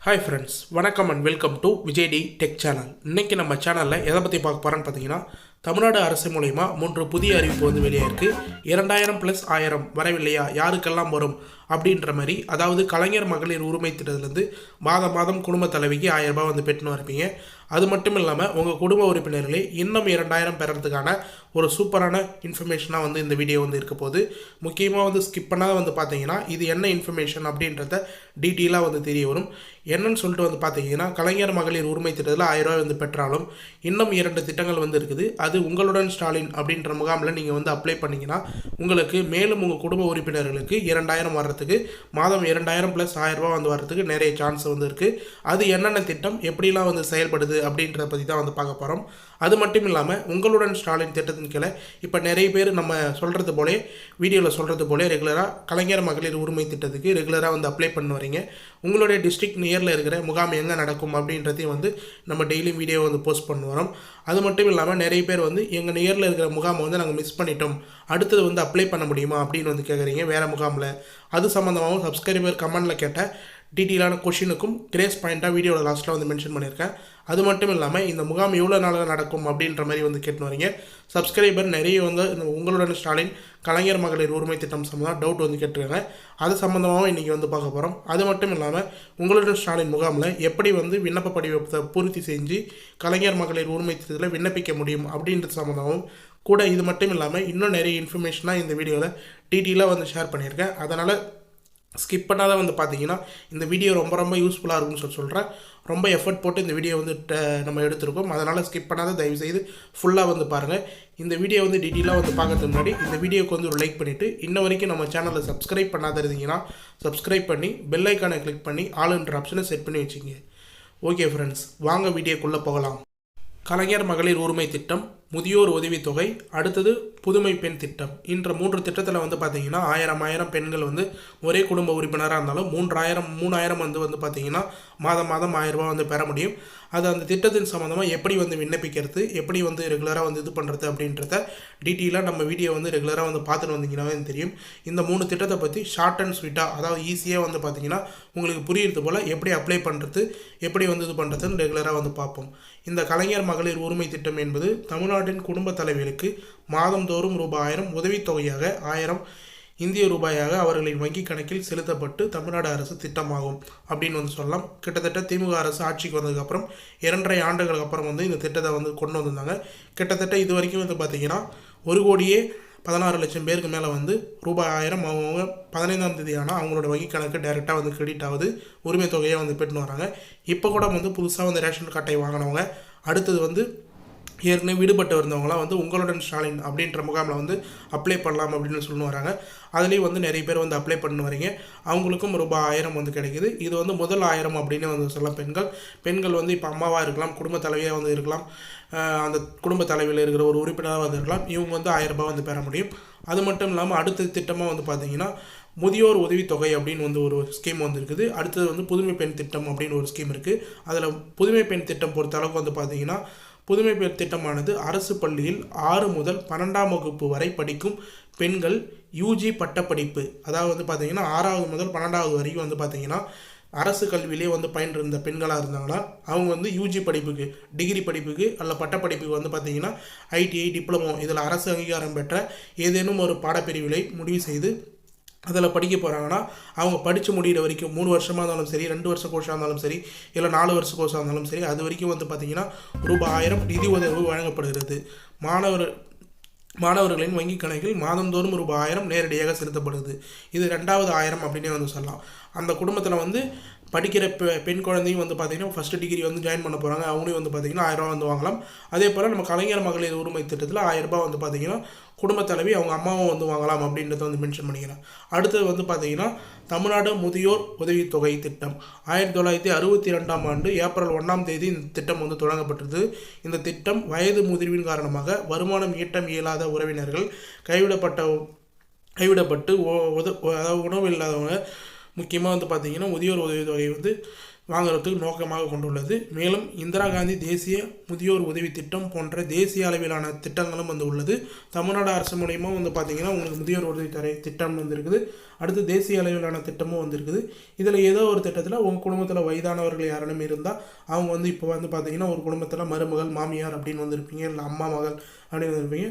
Hi friends, வணக்கம் and welcome to Vijay T tech channel. இன்றைக்கி நம்ம சேனலில் எதை பற்றி பார்க்க போகிறோன்னு பார்த்தீங்கன்னா, தமிழ்நாடு அரசு மூலயமா 3 புதிய அறிவிப்பு வந்து வெளியாயிருக்கு. 2000 + 1000 வரவில்லையா, யாருக்கெல்லாம் வரும் அப்படின்ற மாதிரி. அதாவது கலைஞர் மகளிர் உரிமை திட்டத்திலேருந்து மாதம் குடும்ப தலைவிக்கு 1000 ரூபாய் வந்து பெற்றுன்னு வரப்பீங்க. அது மட்டும் இல்லாமல் உங்கள் குடும்ப உறுப்பினர்களே இன்னும் 2000 பெறறதுக்கான ஒரு சூப்பரான இன்ஃபர்மேஷனாக வந்து இந்த வீடியோ வந்து இருக்க போகுது. முக்கியமாக வந்து ஸ்கிப் பண்ணாத வந்து பார்த்தீங்கன்னா இது என்ன இன்ஃபர்மேஷன் அப்படின்றத டீட்டெயிலாக வந்து தெரிய வரும். என்னன்னு சொல்லிட்டு வந்து பார்த்தீங்கன்னா, கலைஞர் மகளிர் உரிமை திட்டத்தில் 1000 ரூபாய் வந்து பெற்றாலும் இன்னும் 2 திட்டங்கள் வந்து இருக்குது. அது உங்களுடன் ஸ்டாலின் அப்படின்ற முகாமில் நீங்கள் வந்து அப்ளை பண்ணிங்கன்னா உங்களுக்கு மேலும் உங்கள் குடும்ப உறுப்பினர்களுக்கு 2000 வர்றதுக்கு, மாதம் 2000 + 1000 ரூபாய் வந்து வர்றதுக்கு நிறைய சான்ஸ் வந்து இருக்குது. அது என்னென்ன திட்டம், எப்படிலாம் வந்து செயல்படுது அப்படின்றத பற்றி தான் வந்து பார்க்க போகிறோம். அது மட்டும் இல்லாமல் உங்களுடன் ஸ்டாலின் திட்டத்தின் கீழே இப்போ நிறைய பேர் நம்ம சொல்கிறது போலே, வீடியோவில் சொல்கிறது போலே ரெகுலராக கலைஞர் மகளிர் உரிமை திட்டத்துக்கு ரெகுலராக வந்து அப்ளை பண்ண வரீங்க. உங்களுடைய டிஸ்ட்ரிக்ட் நியரில் இருக்கிற முகாம் எங்கே நடக்கும் அப்படின்றதையும் வந்து நம்ம டெய்லியும் வீடியோ வந்து போஸ்ட் பண்ண வரோம். அது மட்டும் இல்லாமல் நிறைய பேர் வந்து எங்கள் நியரில் இருக்கிற முகாமை வந்து நாங்கள் மிஸ் பண்ணிட்டோம், அடுத்தது வந்து அப்ளை பண்ண முடியுமா அப்படின்னு வந்து கேட்குறீங்க வேறு முகாமில். அது சம்மந்தமாகவும் சப்ஸ்கிரைபர் கமெண்டில் கேட்ட டீட்டெயிலான கொஷினுக்கும் கிரேஸ் பாயிண்ட்டாக வீடியோவில் லாஸ்ட்டில் வந்து மென்ஷன் பண்ணியிருக்கேன். அது மட்டும் இல்லாமல் இந்த முகாம் எவ்வளோ நாளில் நடக்கும் அப்படின்ற மாதிரி வந்து கேட்டு வரீங்க. சப்ஸ்கிரைபர் நிறைய வந்து இந்த உங்களுடன் ஸ்டாலின் கலைஞர் மகளிர் உரிமை திட்டம் சம்மந்தமாக டவுட் வந்து கேட்டுருக்காங்க. அது சம்மந்தமாகவும் இன்றைக்கி வந்து பார்க்க போகிறோம். அது மட்டும் இல்லாமல் உங்களுடன் ஸ்டாலின் முகாமில் எப்படி வந்து விண்ணப்ப படிவத்தை பூர்த்தி செஞ்சு கலைஞர் மகளிர் உரிமை திட்டத்தில் விண்ணப்பிக்க முடியும் அப்படின்றது சம்மந்தமாகவும் கூட. இது மட்டும் இல்லாமல் இன்னும் நிறைய இன்ஃபர்மேஷனாக இந்த வீடியோவில் டீட்டெயிலாக வந்து ஷேர் பண்ணியிருக்கேன். அதனால் ஸ்கிப் பண்ணாத வந்து பார்த்தீங்கன்னா இந்த வீடியோ ரொம்ப யூஸ்ஃபுல்லாக இருக்கும்னு சொல்கிறேன். ரொம்ப எஃபர்ட் போட்டு இந்த வீடியோ வந்து நம்ம எடுத்திருக்கோம். அதனால் ஸ்கிப் பண்ணாத தயவுசெய்து ஃபுல்லாக வந்து பாருங்கள். இந்த வீடியோ வந்து டீட்டெயிலாக வந்து பார்க்கறதுக்கு முன்னாடி இந்த வீடியோக்கு வந்து ஒரு லைக் பண்ணிவிட்டு, இன்ன வரைக்கும் நம்ம சேனலை சப்ஸ்கிரைப் பண்ணாத இருந்தீங்கன்னா சப்ஸ்கிரைப் பண்ணி பெல் ஐக்கானை கிளிக் பண்ணி ஆல்ன்ற ஆப்ஷனை செட் பண்ணி வச்சுங்க. ஓகே ஃப்ரெண்ட்ஸ், வாங்க வீடியோக்குள்ளே போகலாம். கலைஞர் மகளிர் உரிமை திட்டம், முதியோர் உதவித்தொகை, அடுத்தது புதுமை பெண் திட்டம். இன்ற 3 திட்டத்தில் வந்து பார்த்தீங்கன்னா 1000 பெண்கள் வந்து ஒரே குடும்ப உறுப்பினராக இருந்தாலும் 3000 வந்து பார்த்தீங்கன்னா மாதம் 1000 ரூபாய் வந்து பெற முடியும். அது அந்த திட்டத்தின் சம்மந்தமாக எப்படி வந்து விண்ணப்பிக்கிறது, எப்படி வந்து ரெகுலராக வந்து இது பண்ணுறது அப்படின்றத டீட்டெயிலாக நம்ம வீடியோ வந்து ரெகுலராக வந்து பார்த்துட்டு வந்தீங்கன்னாவே தெரியும். இந்த 3 திட்டத்தை பற்றி ஷார்ட் அண்ட் ஸ்வீட்டாக, அதாவது ஈஸியாக வந்து பார்த்தீங்கன்னா உங்களுக்கு புரியுறது போல் எப்படி அப்ளை பண்ணுறது, எப்படி வந்து இது பண்ணுறதுன்னு ரெகுலராக வந்து பார்ப்போம். இந்த கலைஞர் மகளிர் உரிமை திட்டம் என்பது தமிழ்நாட்டின் குடும்ப தலைவிகளுக்கு மாதந்தோறும் ரூபாய் 1000 உதவித்தொகையாக 1000 இந்திய ரூபாயாக அவர்களின் வங்கி கணக்கில் செலுத்தப்பட்டு தமிழ்நாடு அரசு திட்டமாகும் அப்படின்னு வந்து சொல்லலாம். கிட்டத்தட்ட திமுக அரசு ஆட்சிக்கு வந்ததுக்கப்புறம் 2.5 ஆண்டுகளுக்கு அப்புறம் வந்து இந்த திட்டத்தை வந்து கொண்டு வந்திருந்தாங்க. கிட்டத்தட்ட இது வரைக்கும் வந்து பார்த்திங்கன்னா 1,16,00,000 பேருக்கு மேலே வந்து ரூபாய் 1000 அவங்க 15ஆம் தேதி ஆனால் அவங்களோட வங்கி கணக்கு டைரெக்டாக வந்து கிரெடிட் ஆகுது, உரிமை தொகையை வந்து பெற்றுன்னு வராங்க. இப்போ கூட வந்து புதுசாக வந்து ரேஷன் கார்டை வாங்கினவங்க, அடுத்தது வந்து ஏற்கனவே விடுபட்டு இருந்தவங்களாம் வந்து உங்களுடன் ஸ்டாலின் அப்படின்ற முகாமில் வந்து அப்ளை பண்ணலாம் அப்படின்னு சொல்லி வராங்க. அதுலேயும் வந்து நிறைய பேர் வந்து அப்ளை பண்ண வரீங்க. அவங்களுக்கும் ரூபாய் 1000 வந்து கிடைக்கிது. இது வந்து முதல் 1000 அப்படின்னு வந்து சொல்லலாம். பெண்கள் வந்து இப்போ அம்மாவாக இருக்கலாம், குடும்ப தலைவியாக வந்து இருக்கலாம், அந்த குடும்ப தலைவியில் இருக்கிற ஒரு உறுப்பினராக வந்து இருக்கலாம். இவங்க வந்து 1000 ரூபாய் வந்து பெற முடியும். அது மட்டும் இல்லாமல் அடுத்த திட்டமாக வந்து பார்த்திங்கன்னா முதியோர் உதவித்தொகை அப்படின்னு வந்து ஒரு ஸ்கீம் வந்து இருக்குது. அடுத்தது வந்து புதுமை பெண் திட்டம் அப்படின்னு ஒரு ஸ்கீம் இருக்குது. அதில் புதுமை பெண் திட்டம் பொறுத்த அளவுக்கு வந்து பார்த்திங்கன்னா, புதுமை பெண் திட்டமானது அரசு பள்ளியில் 6 முதல் 12ஆம் வகுப்பு வரை படிக்கும் பெண்கள் யூஜி பட்டப்படிப்பு, அதாவது வந்து பார்த்திங்கன்னா 6வது முதல் 12வது வரைக்கும் வந்து பார்த்திங்கன்னா அரசு கல்வியிலே வந்து பயின்றிருந்த பெண்களாக இருந்தாங்கன்னா அவங்க வந்து யூஜி படிப்புக்கு, டிகிரி படிப்புக்கு அல்ல பட்டப்படிப்புக்கு வந்து பார்த்திங்கன்னா ஐடிஐ, டிப்ளமோ இதில் அரசு அங்கீகாரம் பெற்ற ஏதேனும் ஒரு பாடப்பிரிவிலை முடிவு செய்து அதில் படிக்க போகிறாங்கன்னா அவங்க படித்து முடிகிற வரைக்கும் 3 வருஷமாக இருந்தாலும் சரி, 2 வருஷ கோர்ஸாக இருந்தாலும் சரி, இல்லை 4 வருஷ கோர்ஸாக இருந்தாலும் சரி, அது வரைக்கும் வந்து பார்த்திங்கன்னா ரூபாய் 1000 நிதி உதவி வழங்கப்படுகிறது. மாணவர்களின் வங்கி கணக்கில் மாதந்தோறும் ரூபாய் 1000 நேரடியாக செலுத்தப்படுது. இது 2வது 1000 அப்படின்னே வந்து சொல்லலாம். அந்த குடும்பத்தில் வந்து படிக்கிற பெண் குழந்தையும் வந்து பார்த்திங்கன்னா ஃபஸ்ட்டு டிகிரி வந்து ஜாயின் பண்ண போகிறாங்க, அவங்களையும் வந்து பார்த்திங்கன்னா 1000 ரூபா வந்து வாங்கலாம். அதே போல் நம்ம கலைஞர் மகளிர் உரிமை திட்டத்தில் 1000 ரூபாய் வந்து பார்த்திங்கன்னா குடும்ப தலைவி அவங்க அம்மாவும் வந்து வாங்கலாம் அப்படின்றத வந்து மென்ஷன் பண்ணிக்கிறேன். அடுத்தது வந்து பார்த்திங்கன்னா தமிழ்நாடு முதியோர் உதவித்தொகை திட்டம் 1962ஆம் ஆண்டு ஏப்ரல் 1ஆம் தேதி இந்த திட்டம் வந்து தொடங்கப்பட்டது. இந்த திட்டம் வயது முதிர்வின் காரணமாக வருமானம் ஈட்ட இயலாத உறவினர்கள், கைவிடப்பட்டு உணவு இல்லாதவங்க, முக்கியமாக வந்து பார்த்திங்கன்னா முதியோர் உதவித்தொகை வந்து வாங்குறதுக்கு நோக்கமாக கொண்டுள்ளது. மேலும் இந்திரா காந்தி தேசிய முதியோர் உதவி திட்டம் போன்ற தேசிய அளவிலான திட்டங்களும் வந்து உள்ளது. தமிழ்நாடு அரசு மூலயமா வந்து பார்த்திங்கன்னா உங்களுக்கு முதியோர் உதவி திட்டம் வந்துருக்குது. அடுத்து தேசிய அளவிலான திட்டமும் வந்துருக்குது. இதில் ஏதோ ஒரு திட்டத்தில் உங்கள் குடும்பத்தில் வயதானவர்கள் யாரும் இருந்தால் அவங்க வந்து இப்போ வந்து பார்த்திங்கன்னா ஒரு குடும்பத்தில் மருமகள் மாமியார் அப்படின்னு வந்திருப்பீங்க, இல்லை அம்மா மகள் அப்படின்னு வந்திருப்பீங்க.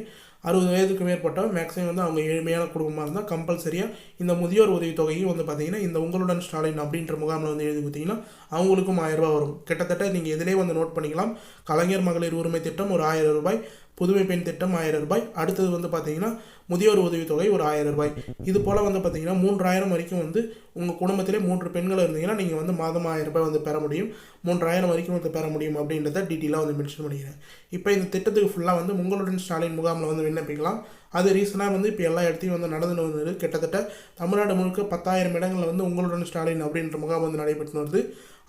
60 வயதுக்கு மேற்பட்டவங்க மேக்ஸிமம் வந்து அவங்க ஏழ்மையான குடும்பமாக இருந்தால் கம்பல்சரியாக இந்த முதியோர் உதவித்தொகையும் வந்து பார்த்திங்கன்னா இந்த உங்களுடன் ஸ்டாலின் அப்படின்ற முகாமில் வந்து எழுதி கொடுத்தீங்கன்னா அவங்களுக்கும் 1000 ரூபாய் வரும். கிட்டத்தட்ட நீங்கள் இதிலே வந்து நோட் பண்ணிக்கலாம். கலைஞர் மகளிர் உரிமை திட்டம் ஒரு 1000 ரூபாய், புதுமை பெண் திட்டம் 1000 ரூபாய், அடுத்தது வந்து பார்த்திங்கன்னா முதியோர் உதவித்தொகை ஒரு 1000 ரூபாய். இது போல் வந்து பார்த்திங்கன்னா 3000 வரைக்கும் வந்து உங்கள் குடும்பத்திலே 3 பெண்கள் இருந்தீங்கன்னா நீங்கள் வந்து மாதம் 1000 ரூபாய் வந்து பெற முடியும். 3000 வரைக்கும் வந்து பெற முடியும் அப்படின்றத டீட்டெயிலாக வந்து மென்ஷன் பண்ணிக்கிறேன். இப்போ இந்த திட்டத்துக்கு ஃபுல்லாக வந்து உங்களுடன் ஸ்டாலின் முகாமில் வந்து விண்ணப்பிக்கலாம். அது ரீசனாக வந்து இப்போ எல்லா இடத்தையும் வந்து நடந்து வருது. கிட்டத்தட்ட தமிழ்நாடு முழுக்க 10,000 இடங்களில் வந்து உங்களுடன் ஸ்டாலின் அப்படின்ற முகாம் வந்து நடைபெற்று வருது.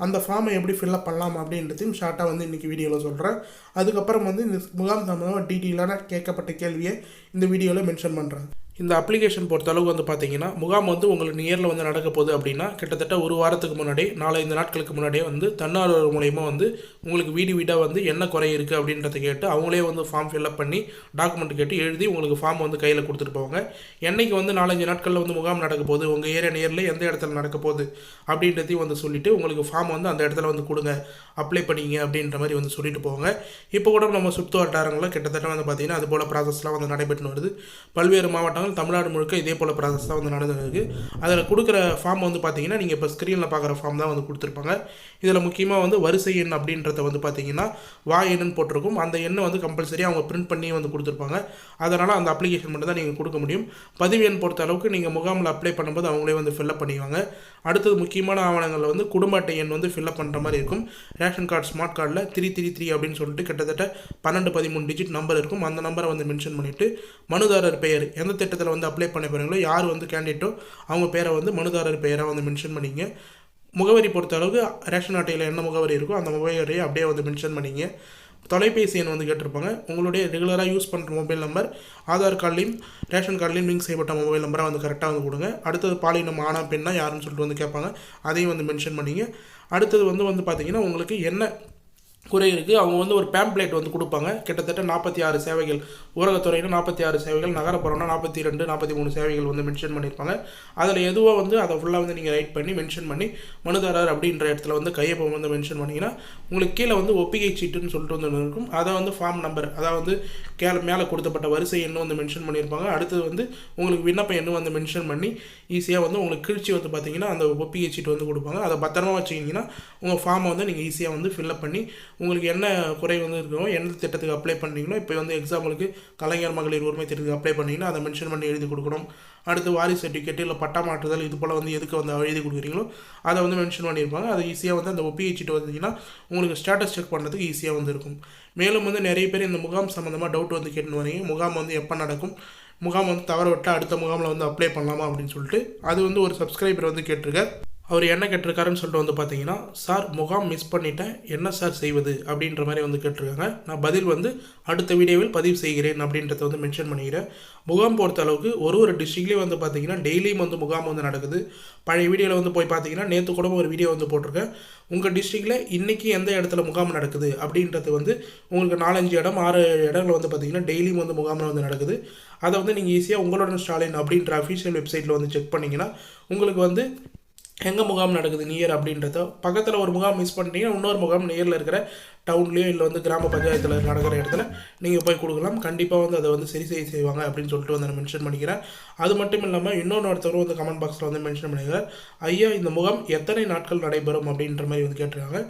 அந்த ஃபார்மை எப்படி ஃபில்அப் பண்ணலாம் அப்படின்றதையும் ஷார்ட்டாக வந்து இன்றைக்கி வீடியோவில் சொல்கிறேன். அதுக்கப்புறம் வந்து இந்த முகாம் சம்பந்தமாக டீட்டெயிலான கேட்கப்பட்ட கேள்வியை இந்த வீடியோவில் மென்ஷன் பண்ணுறேன். இந்த அப்ளிகேஷன் பொறுத்தளவுக்கு வந்து பார்த்தீங்கன்னா முகாம் வந்து உங்களுக்கு நியரில் வந்து நடக்க போகுது அப்படின்னா கிட்டத்தட்ட ஒரு வாரத்துக்கு முன்னாடி 4-5 நாட்களுக்கு முன்னாடியே வந்து தன்னார்வலர் மூலயமா வந்து உங்களுக்கு வீடாக வந்து என்ன குறை இருக்குது அப்படின்றத கேட்டு அவங்களே வந்து ஃபார்ம் ஃபில்அப் பண்ணி டாக்குமெண்ட் கேட்டு எழுதி உங்களுக்கு ஃபார்ம் வந்து கையில் கொடுத்துட்டு போவாங்க. என்றைக்கு வந்து 4-5 நாட்களில் வந்து முகாம் நடக்க போகுது, உங்கள் ஏரியா நியரில் எந்த இடத்துல நடக்க போகுது அப்படின்றதையும் வந்து சொல்லிவிட்டு உங்களுக்கு ஃபார்ம் வந்து அந்த இடத்துல வந்து கொடுங்க, அப்ளை பண்ணிங்க அப்படின்ற மாதிரி வந்து சொல்லிட்டு போவாங்க. இப்போ கூட நம்ம சுற்று வட்டாரங்களில் கிட்டத்தட்ட வந்து பார்த்திங்கன்னா அது போல் ப்ராசஸ்லாம் வந்து நடைபெற்று வருது. பல்வேறு மாவட்டங்கள் தமிழ்நாடு முழுக்க இதே போல் ப்ராசஸ் தான் வந்து நடந்துருக்கு. அதில் கொடுக்குற ஃபார்ம் வந்து பார்த்தீங்கன்னா நீங்கள் இப்போ ஸ்க்ரீனில் பார்க்குற ஃபார்ம் தான் வந்து கொடுத்துருப்பாங்க. இதில் முக்கியமாக வந்து வரிசை எண் அப்படின்றத வந்து பார்த்தீங்கன்னா எண்ணுன்னு போட்டிருக்கும். அந்த எண்ணை வந்து கம்பல்சரியாக அவங்க பிரிண்ட் பண்ணி வந்து கொடுத்துருப்பாங்க. அதனால் அந்த அப்ளிகேஷன் மட்டும் தான் நீங்கள் கொடுக்க முடியும். பதிவு எண் பொறுத்த அளவுக்கு நீங்கள் முகாமில் அப்ளை பண்ணும்போது அவங்களே வந்து ஃபில்அப் பண்ணிக்குவாங்க. அடுத்தது முக்கியமான ஆவணங்களில் வந்து குடும்ப அட்டை எண் வந்து ஃபில்அப் பண்ணுற மாதிரி இருக்கும். ரேஷன் கார்டு ஸ்மார்ட் கார்டில் 333 அப்படின்னு சொல்லிட்டு கிட்டத்தட்ட 12-13 டிஜிட் நம்பர் இருக்கும். அந்த நம்பரை வந்து மென்ஷன் பண்ணிவிட்டு மனுதாரர் பெயர் எந்த திட்டத்தில் வந்து அப்ளை பண்ண போகிறீங்களோ யார் வந்து கேண்டிடேட்டோ அவங்க பேரை வந்து மனுதாரர் பெயராக வந்து மென்ஷன் பண்ணிங்க. முகவரி பொறுத்த அளவுக்கு ரேஷன் அட்டையில் என்ன முகவரி இருக்கோ அந்த முகவரியை அப்படியே வந்து மென்ஷன் பண்ணிங்க. தொலைபேசி எண் வந்து கேட்டிருப்பாங்க. உங்களுடைய ரெகுலராக யூஸ் பண்ணுற மொபைல் நம்பர் ஆதார் கார்ட்லேயும் ரேஷன் கார்ட்லேயும் லிங்க் செய்யப்பட்ட மொபைல் நம்பராக வந்து கரெக்டாக வந்து கொடுங்க. அடுத்தது பாலினம் ஆனா பெண்ணா யாருன்னு சொல்லிட்டு வந்து கேட்பாங்க, அதையும் வந்து மென்ஷன் பண்ணிங்க. அடுத்தது வந்து பார்த்திங்கன்னா உங்களுக்கு என்ன குறை இருக்குது, அவங்க வந்து ஒரு பேம்ப்ளேட் வந்து கொடுப்பாங்க. கிட்டத்தட்ட 46 சேவைகள், ஊரகத்துறையில் 46 சேவைகள், நகரப்புறம்னா 42-43 சேவைகள் வந்து மென்ஷன் பண்ணியிருப்பாங்க. அதில் எதுவோ வந்து அதை ஃபுல்லாக வந்து நீங்கள் ரைட் பண்ணி மென்ஷன் பண்ணி மனுதாரர் அப்படின்ற இடத்துல வந்து கையொப்பம் வந்து மென்ஷன் பண்ணிங்கன்னா உங்களுக்கு கீழே வந்து ஒப்பிகை சீட்டுன்னு சொல்லிட்டு வந்து இருக்கும். அதை வந்து ஃபார்ம் நம்பர் அதாவது மேலே கொடுத்தப்பட்ட வரிசை எண்ணு வந்து மென்ஷன் பண்ணியிருப்பாங்க. அடுத்தது வந்து உங்களுக்கு விண்ணப்ப எண்ணு வந்து மென்ஷன் பண்ணி ஈஸியாக வந்து உங்களுக்கு கிழிச்சி வந்து பார்த்திங்கன்னா அந்த ஒப்பிகை சீட்டு வந்து கொடுப்பாங்க. அதை பத்திரமா வச்சுக்கிங்கன்னா உங்கள் ஃபார்மை வந்து நீங்கள் ஈஸியாக வந்து ஃபில்அப் பண்ணி உங்களுக்கு என்ன குறை வந்து இருக்கணும், எந்த திட்டத்துக்கு அப்ளை பண்ணுறீங்களோ, இப்போ வந்து எக்ஸாம்பிளுக்கு கலைஞர் மகளிர் உரிமை திட்டத்துக்கு அப்ளை பண்ணிங்கன்னா அதை மென்ஷன் பண்ணி எழுதி கொடுக்கணும். அடுத்து வாரிசு சர்டிஃபிகேட் இல்லை பட்டா மாற்றுதல் இது போல் வந்து எதுக்கு வந்து எழுதி கொடுக்குறீங்களோ அதை வந்து மென்ஷன் பண்ணியிருப்பாங்க. அது ஈஸியாக வந்து அந்த ஒப்பிகை சீட்டு வந்தீங்கன்னா உங்களுக்கு ஸ்டேட்டஸ் செக் பண்ணுறதுக்கு ஈஸியாக வந்து இருக்கும். மேலும் வந்து நிறைய பேர் இந்த முகாம் சம்மந்தமாக டவுட் வந்து கேட்டுன்னு வரீங்க. முகாம் வந்து எப்போ நடக்கும், முகாம் வந்து தவற விட்டால் அடுத்த முகாமில் வந்து அப்ளை பண்ணலாமா அப்படின்னு சொல்லிட்டு அது வந்து ஒரு சப்ஸ்கிரைபர் வந்து கேட்டிருக்கார். அவர் என்ன கேட்டிருக்காருன்னு சொல்லிட்டு வந்து பார்த்தீங்கன்னா, சார் முகாம் மிஸ் பண்ணிட்டேன், என்ன சார் செய்வது அப்படின்ற மாதிரி வந்து கேட்டிருக்காங்க. நான் பதில் வந்து அடுத்த வீடியோவில் பதிவு செய்கிறேன் அப்படின்றத வந்து மென்ஷன் பண்ணிக்கிறேன். முகாம் பொறுத்த அளவுக்கு ஒரு டிஸ்ட்ரிக்ட்லேயும் வந்து பார்த்தீங்கன்னா டெய்லியும் வந்து முகாம் வந்து நடக்குது. பழைய வீடியோவில் வந்து போய் பார்த்தீங்கன்னா நேற்று கூட ஒரு வீடியோ வந்து போட்டிருக்கேன். உங்கள் டிஸ்ட்ரிக்டில் இன்றைக்கி எந்த இடத்துல முகாம் நடக்குது அப்படின்றது வந்து உங்களுக்கு 4-5 இடம் 6 இடங்கள் வந்து பார்த்தீங்கன்னா டெய்லியும் வந்து முகாமில் வந்து நடக்குது. அதை வந்து நீங்கள் ஈஸியாக உங்களுடன் ஸ்டாலின் அப்படின்ற அஃபிஷியல் வெப்சைட்டில் வந்து செக் பண்ணிங்கன்னா உங்களுக்கு வந்து எங்கே முகாம் நடக்குது நியர் அப்படின்றத. பக்கத்தில் ஒரு முகாம் மிஸ் பண்ணிட்டீங்கன்னா இன்னொரு முகாம் நியரில் இருக்கிற டவுன்லேயோ இல்லை வந்து கிராம பஞ்சாயத்தில் நடக்கிற இடத்துல நீங்கள் போய் கொடுக்கலாம். கண்டிப்பாக வந்து அதை வந்து சரி செய்வாங்க அப்படின்னு சொல்லிட்டு வந்து நான் மென்ஷன் பண்ணிக்கிறேன். அது மட்டும் இல்லாமல் ஒருத்தரும் வந்து கமெண்ட் பாக்ஸில் வந்து மென்ஷன் பண்ணிக்கிறார், ஐயா இந்த முகாம் எத்தனை நாட்கள் நடைபெறும் அப்படின்ற மாதிரி வந்து கேட்டிருக்காங்க.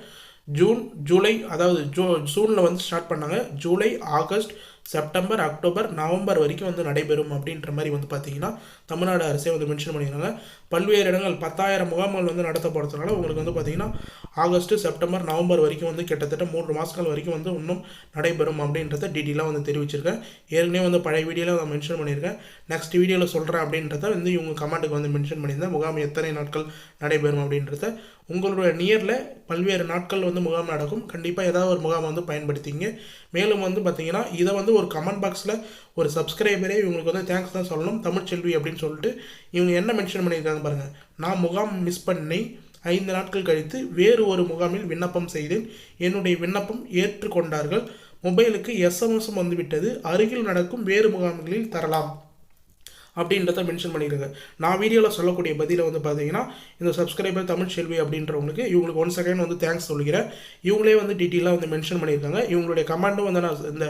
ஜூன் ஜூலை அதாவது ஜூனில் வந்து ஸ்டார்ட் பண்ணாங்க. July August September October November வரைக்கும் வந்து நடைபெறும் அப்படின்ற மாதிரி வந்து பார்த்திங்கன்னா தமிழ்நாடு அரசே வந்து மென்ஷன் பண்ணிக்கிறாங்க. பல்வேறு இடங்கள் 10,000 முகாம்கள் வந்து நடத்தப்படுறதுனால உங்களுக்கு வந்து பார்த்திங்கன்னா ஆகஸ்ட் செப்டம்பர் நவம்பர் வரைக்கும் வந்து கிட்டத்தட்ட 3 மாதங்கள் வரைக்கும் வந்து இன்னும் நடைபெறும் அப்படின்றத டீட்டெயிலாக வந்து தெரிவிச்சிருக்கேன். ஏற்கனவே வந்து பழைய வீடியோவில் நான் மென்ஷன் பண்ணியிருக்கேன். நெக்ஸ்ட் வீடியோவில் சொல்கிறேன் அப்படின்றத வந்து இவங்க கமெண்ட்டுக்கு வந்து மென்ஷன் பண்ணியிருந்தேன். முகாம் எத்தனை நாட்கள் நடைபெறும் அப்படின்றத. உங்களுடைய நியரில் பல்வேறு நாட்கள் வந்து முகாம் நடக்கும். கண்டிப்பாக ஏதாவது ஒரு முகாம் வந்து பயன்படுத்திங்க. மேலும் வந்து பார்த்திங்கன்னா இதை வந்து ஒரு கமெண்ட் பாக்ஸில் ஒரு சப்ஸ்கிரைபரே இவங்களுக்கு வந்து தேங்க்ஸ் தான் சொல்லணும், தமிழ்ச்செல்வி அப்படின்னு சொல்லிட்டு இவங்க என்ன மென்ஷன் பண்ணியிருக்காங்க பாருங்கள். நான் முகாம் மிஸ் பண்ணி 5 நாட்கள் கழித்து வேறு ஒரு முகாமில் விண்ணப்பம் செய்தேன். என்னுடைய விண்ணப்பம் ஏற்றுக்கொண்டார்கள். மொபைலுக்கு எஸ்எம்எஸும் வந்துவிட்டது. அருகில் நடக்கும் வேறு முகாம்களில் தரலாம் அப்படின்றத மென்ஷன் பண்ணியிருக்காங்க. நான் வீடியோவில் சொல்லக்கூடிய பதிலை வந்து பார்த்தீங்கன்னா இந்த சப்ஸ்கிரைபர் தமிழ் செல்வி அப்படின்றவங்களுக்கு இவங்களுக்கு 1 செகண்ட் வந்து தேங்க்ஸ் சொல்லிக்கிறேன். இவங்களே வந்து டீட்டெயிலாக வந்து மென்ஷன் பண்ணியிருக்காங்க. இவங்களுடைய கமெண்ட்டும் வந்து நான் இந்த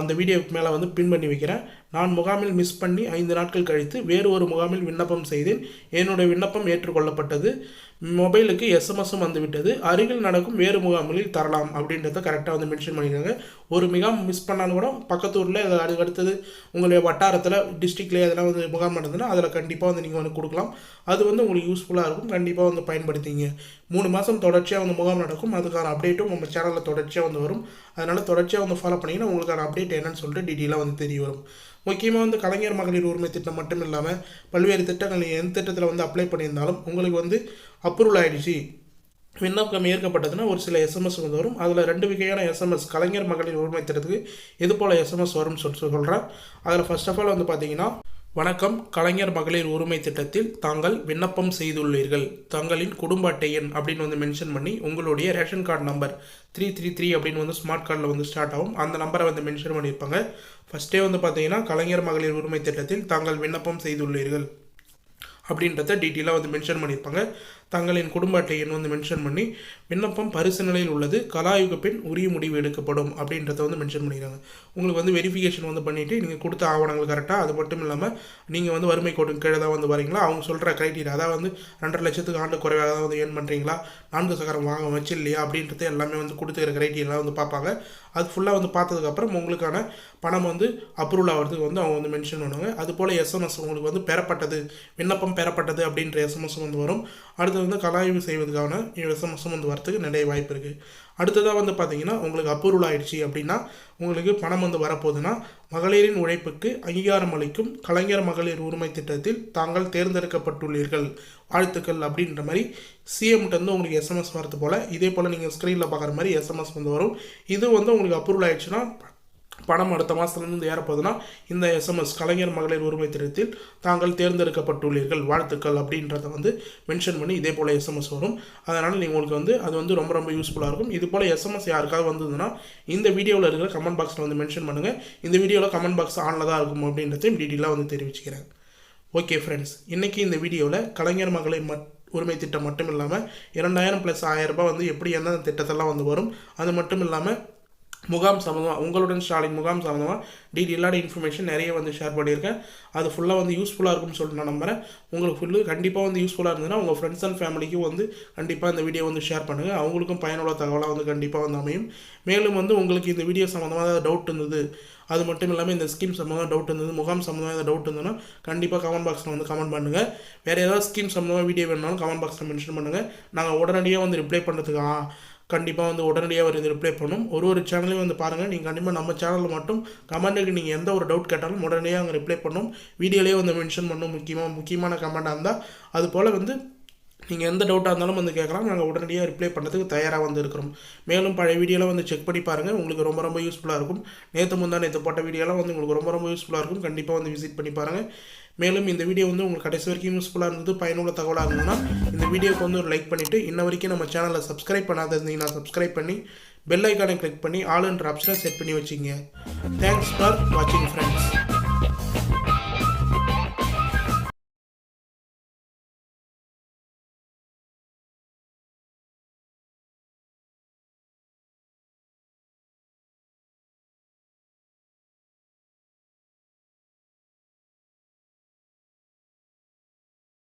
அந்த வீடியோக்கு மேலே வந்து பின் பண்ணி வைக்கிறேன். நான் முகாமில் மிஸ் பண்ணி 5 நாட்கள் கழித்து வேறு ஒரு முகாமில் விண்ணப்பம் செய்தேன். என்னுடைய விண்ணப்பம் ஏற்றுக்கொள்ளப்பட்டது. மொபைலுக்கு எஸ்எம்எஸும் வந்துவிட்டது. அருகில் நடக்கும் வேறு முகாம்களில் தரலாம் அப்படின்றத கரெக்டாக வந்து மென்ஷன் பண்ணியிருக்காங்க. ஒரு முகாம் மிஸ் பண்ணாலும் கூட பக்கத்து ஊரில் அதுக்கு அடுத்தது உங்களுடைய வட்டாரத்தில் டிஸ்ட்ரிக்ட்லேயே அதெல்லாம் வந்து முகாம் நடந்ததுன்னா அதில் கண்டிப்பாக வந்து நீங்கள் வந்து கொடுக்கலாம். அது வந்து உங்களுக்கு யூஸ்ஃபுல்லாக இருக்கும். கண்டிப்பாக வந்து பயன்படுத்திங்க. 3 மாதம் தொடர்ச்சியாக வந்து முகாம் நடக்கும். அதுக்கான அப்டேட்டும் நம்ம சேனலில் தொடர்ச்சியாக வந்து வரும். அதனால் தொடர்ச்சியாக வந்து ஃபாலோ பண்ணிங்கன்னா உங்களுக்கான அப்டேட் என்னன்னு சொல்லிட்டு டீட்டெயிலாக வந்து தெரிய வரும். முக்கியமாக வந்து கலைஞர் மகளிர் உரிமை திட்டம் மட்டும் இல்லாமல் பல்வேறு திட்டங்கள் எந்த திட்டத்தில் வந்து அப்ளை பண்ணியிருந்தாலும் உங்களுக்கு வந்து அப்ரூவல் ஆகிடுச்சு, விண்ணப்பம் ஏற்கப்பட்டதுன்னா ஒரு சில எஸ்எம்எஸ் வந்து வரும். அதில் 2 வகையான எஸ்எம்எஸ் கலைஞர் மகளிர் உரிமை திட்டத்துக்கு எது போல் எஸ்எம்எஸ் வரும்னு சொல்கிறேன். அதில் ஃபர்ஸ்ட் ஆஃப் ஆல் வந்து பார்த்தீங்கன்னா, வணக்கம், கலைஞர் மகளிர் உரிமை திட்டத்தில் தாங்கள் விண்ணப்பம் செய்துள்ளீர்கள். தங்களின் குடும்ப அட்டை எண் அப்படின்னு வந்து மென்ஷன் பண்ணி உங்களுடைய ரேஷன் கார்டு நம்பர் 333 அப்படின்னு வந்து ஸ்மார்ட் கார்டில் வந்து ஸ்டார்ட் ஆகும். அந்த நம்பரை வந்து மென்ஷன் பண்ணியிருப்பாங்க. ஃபஸ்ட்டே வந்து பார்த்தீங்கன்னா கலைஞர் மகளிர் உரிமை திட்டத்தில் தாங்கள் விண்ணப்பம் செய்துள்ளீர்கள் அப்படின்றத டீட்டெயிலாக வந்து மென்ஷன் பண்ணியிருப்பாங்க. தங்களின் குடும்ப அட்டை எண் வந்து மென்ஷன் பண்ணி விண்ணப்பம் பரிசு நிலையில் உள்ளது, கலாயுக பின் உரிய முடிவு எடுக்கப்படும் அப்படின்றத வந்து மென்ஷன் பண்ணிடுறாங்க. உங்களுக்கு வந்து வெரிஃபிகேஷன் வந்து பண்ணிவிட்டு நீங்கள் கொடுத்த ஆவணங்கள் கரெக்டாக, அது மட்டும் இல்லாமல் நீங்கள் வந்து வறுமை கோட்டு கீழே தான் வந்து வரீங்களா, அவங்க சொல்கிற க்ரைட்டீரியா அதாவது வந்து 2.5 லட்சத்துக்கு ஆண்டு குறைவாக தான் வந்து ஏர்ன் பண்ணுறீங்களா, 4 சக்கரம் வாங்க வச்சு இல்லையா அப்படின்றது எல்லாமே வந்து கொடுத்துக்கிற க்ரைட்டீரியா வந்து பார்ப்பாங்க. அது ஃபுல்லாக வந்து பார்த்ததுக்கப்புறம் உங்களுக்கான பணம் வந்து அப்ரூவல் ஆகிறதுக்கு வந்து அவங்க வந்து மென்ஷன் பண்ணுவாங்க. அதுபோல் எஸ்எம்எஸ் உங்களுக்கு வந்து பெறப்பட்டது, விண்ணப்பம் பெறப்பட்டது அப்படின்ற எஸ்எம்எஸ் வந்து வரும். அடுத்து வந்து கலாய்வு செய்வதற்கான எஸ்எம்எஸும் வந்து வரத்துக்கு நிறைய வாய்ப்பு இருக்குது. அடுத்ததாக வந்து பார்த்தீங்கன்னா உங்களுக்கு அப்ரூவல் ஆகிடுச்சு அப்படின்னா உங்களுக்கு பணம் வந்து வரப்போகுதுன்னா, மகளிரின் உழைப்புக்கு அங்கீகாரம் அளிக்கும் கலைஞர் மகளிர் உரிமை திட்டத்தில் தாங்கள் தேர்ந்தெடுக்கப்பட்டுள்ளீர்கள், வாழ்த்துக்கள் அப்படின்ற மாதிரி சிஎம்கிட்ட வந்து உங்களுக்கு எஸ்எம்எஸ் வரது போல் இதே போல் நீங்கள் ஸ்க்ரீனில் பார்க்குற மாதிரி எஸ்எம்எஸ் வந்து வரும். இது வந்து உங்களுக்கு அப்ரூவல் ஆகிடுச்சுன்னா பணம் அடுத்த மாதத்துலேருந்து ஏறப்போகுதுன்னா இந்த எஸ்எம்எஸ் கலைஞர் மகளிர் உரிமை திட்டத்தில் தாங்கள் தேர்ந்தெடுக்கப்பட்டுள்ளீர்கள், வாழ்த்துக்கள் அப்படின்றத வந்து மென்ஷன் பண்ணி இதே போல் எஸ்எம்எஸ் வரும். அதனால் உங்களுக்கு வந்து அது வந்து ரொம்ப ரொம்ப யூஸ்ஃபுல்லாக இருக்கும். இது போல் எஸ்எம்எஸ் யாருக்காவது வந்ததுன்னா இந்த வீடியோவில் இருக்கிற கமெண்ட் பாக்ஸில் வந்து மென்ஷன் பண்ணுங்கள். இந்த வீடியோவில் கமெண்ட் பாக்ஸ் ஆனில் தான் இருக்கும் அப்படின்றதையும் டீட்டெயிலாக வந்து தெரிவிச்சுக்கிறேன். ஓகே ஃப்ரெண்ட்ஸ், இன்றைக்கி இந்த வீடியோவில் கலைஞர் மகளிர் உரிமை திட்டம் மட்டும் இல்லாமல் 2000 + 1000 ரூபாய் வந்து எப்படி எந்த திட்டத்தெல்லாம் வந்து வரும், அது மட்டும் இல்லாமல் முகாம் சம்மந்தமாக உங்களுடன் ஸ்டாலின் முகாம் சம்மந்தமாக டீட்டெயிலான இன்ஃபர்மேஷன் நிறைய வந்து ஷேர் பண்ணியிருக்கேன். அது ஃபுல்லாக வந்து யூஸ்ஃபுல்லாக இருக்கும்னு சொல்லிட்டு நான் நம்புகிறேன். உங்களுக்கு கண்டிப்பாக வந்து யூஸ்ஃபுல்லாக இருந்ததுன்னா உங்கள் ஃப்ரெண்ட்ஸ் அண்ட் ஃபேமிலிக்கும் வந்து கண்டிப்பாக இந்த வீடியோ வந்து ஷேர் பண்ணுங்கள். அவங்களுக்கும் பயனுள்ள தகவலாக வந்து கண்டிப்பாக வந்து அமையும். மேலும் வந்து உங்களுக்கு இந்த வீடியோ சம்மந்தமாக ஏதாவது டவுட் இருந்தது, அது மட்டும் இல்லாமல் இந்த ஸ்கீம் சம்மந்தமாக டவுட் இருந்தது, முகாம் சம்மந்தமாக ஏதாவது டவுட் இருந்ததுன்னா கண்டிப்பாக கமெண்ட் பாக்ஸில் வந்து கமெண்ட் பண்ணுங்கள். வேறு ஏதாவது ஸ்கீம் சம்மந்தமாக வீடியோ வேணுனாலும் கமெண்ட் பாக்ஸில் மென்ஷன் பண்ணுங்கள். நாங்கள் உடனடியாக வந்து ரிப்ளை பண்ணுறதுக்கு கண்டிப்பாக வந்து உடனடியாக வந்து ரிப்ளை பண்ணணும். ஒரு சேனலையும் வந்து பாருங்கள். நீங்கள் கண்டிப்பாக நம்ம சேனலில் மட்டும் கமெண்ட்டுக்கு நீங்கள் எந்த ஒரு டவுட் கேட்டாலும் உடனடியாக அங்கே ரிப்ளை பண்ணணும். வீடியோலேயே வந்து மென்ஷன் பண்ணணும். முக்கியமான கமெண்ட்டாக இருந்தால் அது போல் வந்து நீங்கள் எந்த டவுட்டாக இருந்தாலும் வந்து கேட்கலாம். நாங்கள் உடனடியாக ரிப்ளை பண்ணுறதுக்கு தயாராக வந்து இருக்கிறோம். மேலும் பழைய வீடியோலாம் வந்து செக் பண்ணி பாருங்கள். உங்களுக்கு ரொம்ப ரொம்ப யூஸ்ஃபுல்லாக இருக்கும். நேற்று போட்ட வீடியோலாம் வந்து உங்களுக்கு ரொம்ப ரொம்ப யூஸ்ஃபுல்லாக இருக்கும். கண்டிப்பாக வந்து விசிட் பண்ணி பாருங்கள். மேலும் இந்த வீடியோ வந்து உங்களுக்கு கடைசி வரைக்கும் யூஸ்ஃபுல்லாக இருந்தது, பயனுள்ள தகவலாக இருந்ததுன்னா இந்த வீடியோக்கு வந்து ஒரு லைக் பண்ணிவிட்டு இன்ன வரைக்கும் நம்ம சேனலை சப்ஸ்கிரைப் பண்ணாத இருந்தீங்கன்னா சப்ஸ்கிரைப் பண்ணி பெல் ஐக்கானை கிளிக் பண்ணி ஆல் என்ற ஆப்ஷனை செட் பண்ணி வச்சுங்க. தேங்க்ஸ் ஃபார் வாட்சிங் ஃப்ரெண்ட்ஸ்.